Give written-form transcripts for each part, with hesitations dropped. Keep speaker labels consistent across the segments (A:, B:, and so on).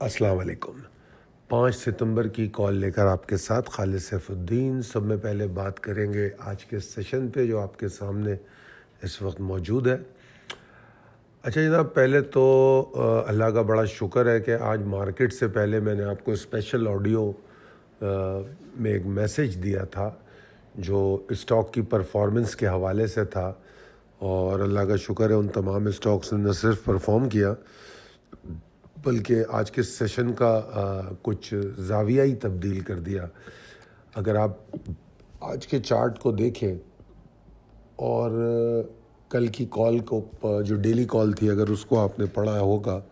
A: अस्सलाम वालेकुम। 5 सितंबर की कॉल लेकर आपके साथ खालिद सैफुद्दीन। सब में पहले बात करेंगे आज के सेशन पे जो आपके सामने इस वक्त मौजूद है। अच्छा जनाब, पहले तो अल्लाह का बड़ा शुक्र है कि आज मार्केट से पहले मैंने आपको स्पेशल ऑडियो में एक मैसेज दिया था जो स्टॉक की परफॉर्मेंस के हवाले से था, और अल्लाह का शुक्र है उन तमाम स्टॉक्स ने न सिर्फ परफॉर्म किया बल्कि आज के सेशन का कुछ जाविया ही तब्दील कर दिया। अगर आप आज के चार्ट को देखें और कल की कॉल को, जो डेली कॉल थी, अगर उसको आपने पढ़ा होगा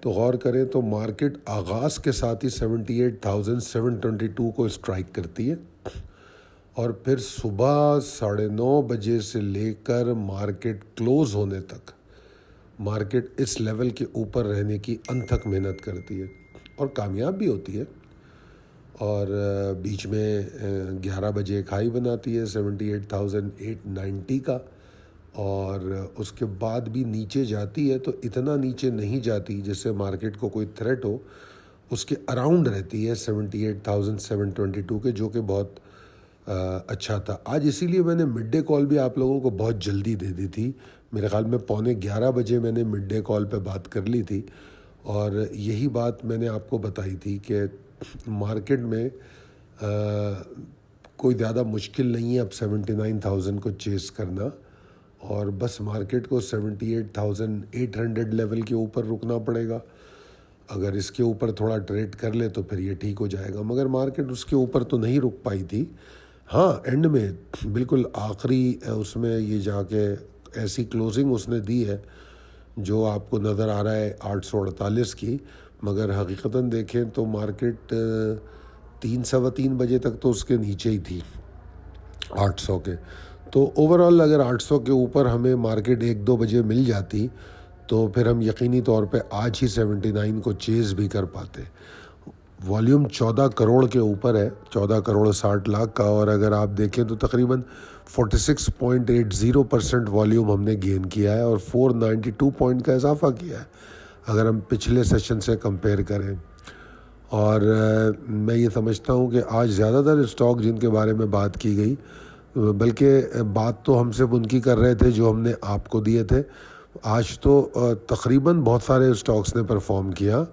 A: तो गौर करें तो मार्केट आगाज़ के साथ ही 78,722 को स्ट्राइक करती है और फिर सुबह 9:30 बजे से लेकर मार्केट क्लोज़ होने तक मार्केट इस लेवल के ऊपर रहने की अनथक मेहनत करती है और कामयाब भी होती है। और बीच में 11 बजे एक हाई बनाती है 78,890 का, और उसके बाद भी नीचे जाती है तो इतना नीचे नहीं जाती जिससे मार्केट को कोई थ्रेट हो, उसके अराउंड रहती है 78,722 के, जो कि बहुत अच्छा था। आज इसीलिए मैंने मिड डे कॉल भी आप लोगों को बहुत जल्दी दे दी थी। मेरे ख़्याल में 11:15 बजे मैंने मिड डे कॉल पे बात कर ली थी और यही बात मैंने आपको बताई थी कि मार्केट में कोई ज़्यादा मुश्किल नहीं है अब 79,000 को चेस करना, और बस मार्केट को 78,800 लेवल के ऊपर रुकना पड़ेगा। अगर इसके ऊपर थोड़ा ट्रेड कर ले तो फिर ये ठीक हो जाएगा, मगर मार्केट उसके ऊपर तो नहीं रुक पाई थी। हाँ, एंड में बिल्कुल आखिरी उसमें ये जाके ऐसी क्लोजिंग उसने दी है जो आपको नज़र आ रहा है 848 की, मगर हकीकतन देखें तो मार्केट 3-3:15 बजे तक तो उसके नीचे ही थी 800 के। तो ओवरऑल अगर 800 के ऊपर हमें मार्केट 1-2 बजे मिल जाती तो फिर हम यकीनी तौर पे आज ही 79 को चेज़ भी कर पाते। वॉल्यूम 14 करोड़ के ऊपर है, 14 करोड़ 60 लाख का, और अगर आप देखें तो तकरीबन 46.80% वॉल्यूम हमने गेन किया है और 492 पॉइंट का इजाफा किया है अगर हम पिछले सेशन से कंपेयर करें। और मैं ये समझता हूँ कि आज ज़्यादातर स्टॉक जिनके बारे में बात की गई, बल्कि बात तो हम सिर्फ उनकी कर रहे थे जो हमने आपको दिए थे। आज तो तकरीबन बहुत सारे स्टॉक्स ने परफॉर्म किया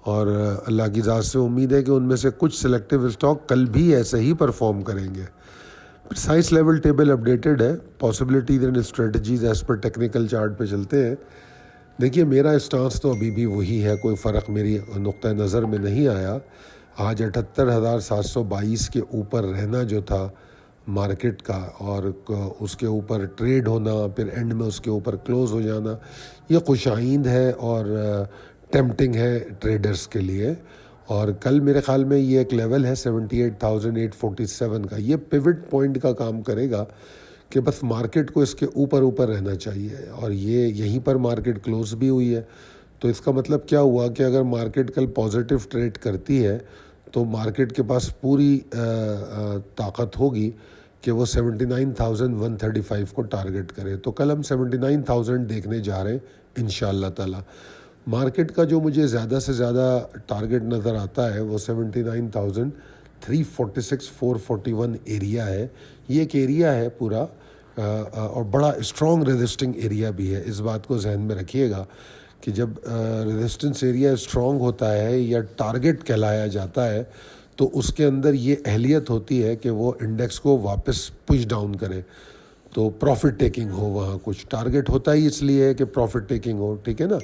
A: और अल्लाह की ज़ात से उम्मीद है कि उनमें से कुछ सिलेक्टिव स्टॉक कल भी ऐसे ही परफॉर्म करेंगे। प्रिसाइज लेवल टेबल अपडेटेड है, पॉसिबिलिटीज एंड स्ट्रेटजीज एज पर टेक्निकल चार्ट पे चलते हैं। देखिए, मेरा स्टांस तो अभी भी वही है, कोई फ़र्क मेरी नुक्ता नज़र में नहीं आया। आज 78,722 के ऊपर रहना जो था मार्केट का और उसके ऊपर ट्रेड होना, फिर एंड में उसके ऊपर क्लोज़ हो जाना, ये खुशाइंद है और टेम्पटिंग है ट्रेडर्स के लिए। और कल मेरे ख्याल में ये एक लेवल है 78,847 का, ये पिवट पॉइंट का काम करेगा कि बस मार्केट को इसके ऊपर रहना चाहिए, और ये यहीं पर मार्केट क्लोज भी हुई है। तो इसका मतलब क्या हुआ कि अगर मार्केट कल पॉजिटिव ट्रेड करती है तो मार्केट के पास पूरी ताकत होगी कि वो 79,135 को टारगेट करे। तो कल हम 79,000 देखने जा रहे हैं इंशाअल्लाह ताला। मार्केट का जो मुझे ज़्यादा से ज़्यादा टारगेट नज़र आता है वो 79,346-441 एरिया है। ये एक एरिया है पूरा और बड़ा स्ट्रॉन्ग रेजिस्टिंग एरिया भी है। इस बात को जहन में रखिएगा कि जब रेजिस्टेंस एरिया स्ट्रॉन्ग होता है या टारगेट कहलाया जाता है तो उसके अंदर ये अहलियत होती है कि वो इंडेक्स को वापस पुश डाउन करे, तो प्रॉफिट टेकिंग हो। वहाँ कुछ टारगेट होता ही इसलिए है कि प्रॉफिट टेकिंग हो, ठीक है ना।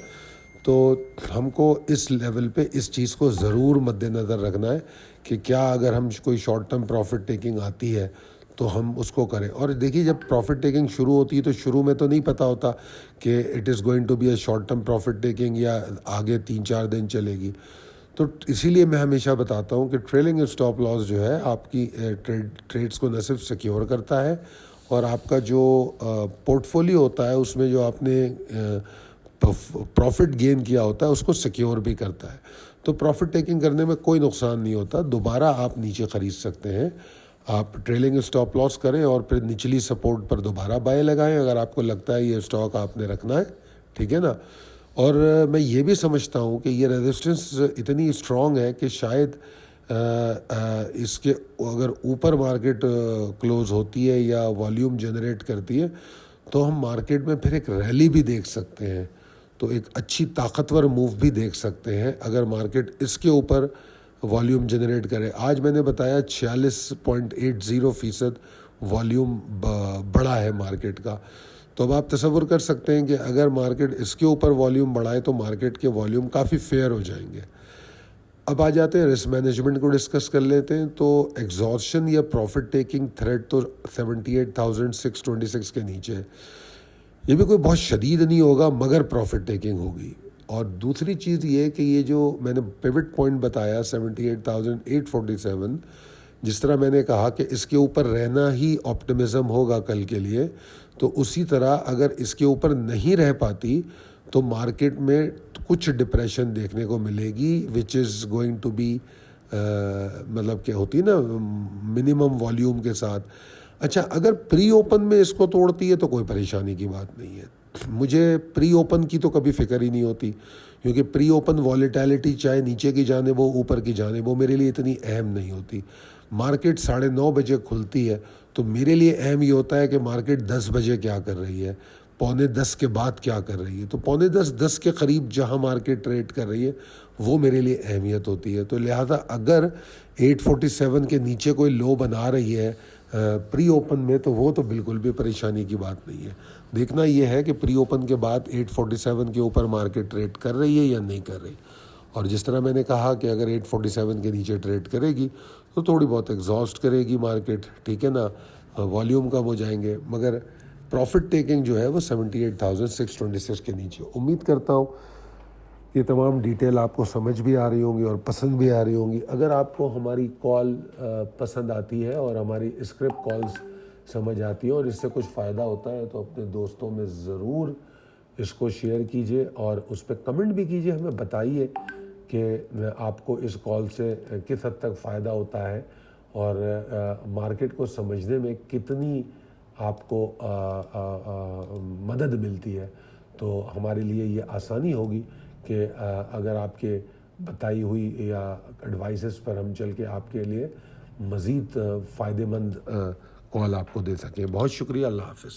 A: तो हमको इस लेवल पे इस चीज़ को ज़रूर मद्देनज़र रखना है कि क्या अगर हम कोई शॉर्ट टर्म प्रॉफिट टेकिंग आती है तो हम उसको करें। और देखिए, जब प्रॉफिट टेकिंग शुरू होती है तो शुरू में तो नहीं पता होता कि it is going to be a short term profit taking या आगे 3-4 दिन चलेगी। तो इसीलिए मैं हमेशा बताता हूँ कि ट्रेलिंग स्टॉप लॉस जो है आपकी ट्रेड्स को न सिर्फ सिक्योर करता है और आपका जो पोर्टफोलियो होता है उसमें जो आपने प्रॉफिट गेन किया होता है उसको सिक्योर भी करता है। तो प्रॉफिट टेकिंग करने में कोई नुकसान नहीं होता, दोबारा आप नीचे ख़रीद सकते हैं। आप ट्रेलिंग स्टॉप लॉस करें और फिर निचली सपोर्ट पर दोबारा बाय लगाएं अगर आपको लगता है ये स्टॉक आपने रखना है, ठीक है ना। اور میں یہ بھی سمجھتا ہوں کہ یہ ریزسٹنس اتنی اسٹرانگ ہے کہ شاید اس کے اگر اوپر مارکیٹ کلوز ہوتی ہے یا والیوم جنریٹ کرتی ہے تو ہم مارکیٹ میں پھر ایک ریلی بھی دیکھ سکتے ہیں، تو ایک اچھی طاقتور موو بھی دیکھ سکتے ہیں اگر مارکیٹ اس کے اوپر والیوم جنریٹ کرے۔ آج میں نے بتایا 46.80% والیوم بڑا ہے مارکیٹ کا، تو اب آپ تصور کر سکتے ہیں کہ اگر مارکیٹ اس کے اوپر والیوم بڑھائے تو مارکیٹ کے والیوم کافی فیئر ہو جائیں گے۔ اب آ جاتے ہیں رسک مینجمنٹ کو ڈسکس کر لیتے ہیں۔ تو ایگزاسشن یا پروفٹ ٹیکنگ تھریٹ تو 78,626 کے نیچے ہے، یہ بھی کوئی بہت شدید نہیں ہوگا مگر پروفٹ ٹیکنگ ہوگی۔ اور دوسری چیز یہ کہ یہ جو میں نے پیوٹ پوائنٹ بتایا 78,847، جس طرح میں نے کہا کہ اس کے اوپر رہنا ہی آپٹمزم ہوگا کل کے لیے، تو اسی طرح اگر اس کے اوپر نہیں رہ پاتی تو مارکیٹ میں کچھ ڈپریشن دیکھنے کو ملے گی وچ از گوئنگ ٹو بی مطلب کہ ہوتی ہے نا منیمم والیوم کے ساتھ۔ اچھا، اگر پری اوپن میں اس کو توڑتی ہے تو کوئی پریشانی کی بات نہیں ہے، مجھے پری اوپن کی تو کبھی فکر ہی نہیں ہوتی، کیونکہ پری اوپن والیٹیلٹی چاہے نیچے کی جانب ہو اوپر کی جانب ہو میرے لیے اتنی اہم نہیں ہوتی۔ مارکیٹ 9:30 بجے کھلتی ہے تو میرے لیے اہم یہ ہوتا ہے کہ مارکیٹ 10 بجے کیا کر رہی ہے، 9:45 کے بعد کیا کر رہی ہے، تو 9:45 کے قریب جہاں مارکیٹ ٹریڈ کر رہی ہے وہ میرے لیے اہمیت ہوتی ہے۔ تو لہٰذا اگر 847 کے نیچے کوئی لو بنا رہی ہے پری اوپن میں تو وہ تو بالکل بھی پریشانی کی بات نہیں ہے۔ دیکھنا یہ ہے کہ پری اوپن کے بعد 847 کے اوپر مارکیٹ ٹریڈ کر رہی ہے یا نہیں کر رہی، اور جس طرح میں نے کہا کہ اگر 847 کے نیچے ٹریڈ کرے گی تو تھوڑی بہت ایگزاسٹ کرے گی مارکیٹ، ٹھیک ہے نا، والیوم کم ہو جائیں گے، مگر پروفٹ ٹیکنگ جو ہے وہ 78,626 کے نیچے۔ امید کرتا ہوں یہ تمام ڈیٹیل آپ کو سمجھ بھی آ رہی ہوں گی اور پسند بھی آ رہی ہوں گی۔ اگر آپ کو ہماری کال پسند آتی ہے اور ہماری اسکرپٹ کالز سمجھ آتی ہے اور اس سے کچھ فائدہ ہوتا ہے تو اپنے دوستوں میں ضرور اس کو شیئر کیجئے اور اس پہ کمنٹ بھی کیجئے، ہمیں بتائیے کہ آپ کو اس کال سے کس حد تک فائدہ ہوتا ہے اور مارکیٹ کو سمجھنے میں کتنی آپ کو مدد ملتی ہے۔ تو ہمارے لیے یہ آسانی ہوگی کہ اگر آپ کے بتائی ہوئی یا ایڈوائسز پر ہم چل کے آپ کے لیے مزید فائدہ مند کال آپ کو دے سکیں۔ بہت شکریہ، اللہ حافظ۔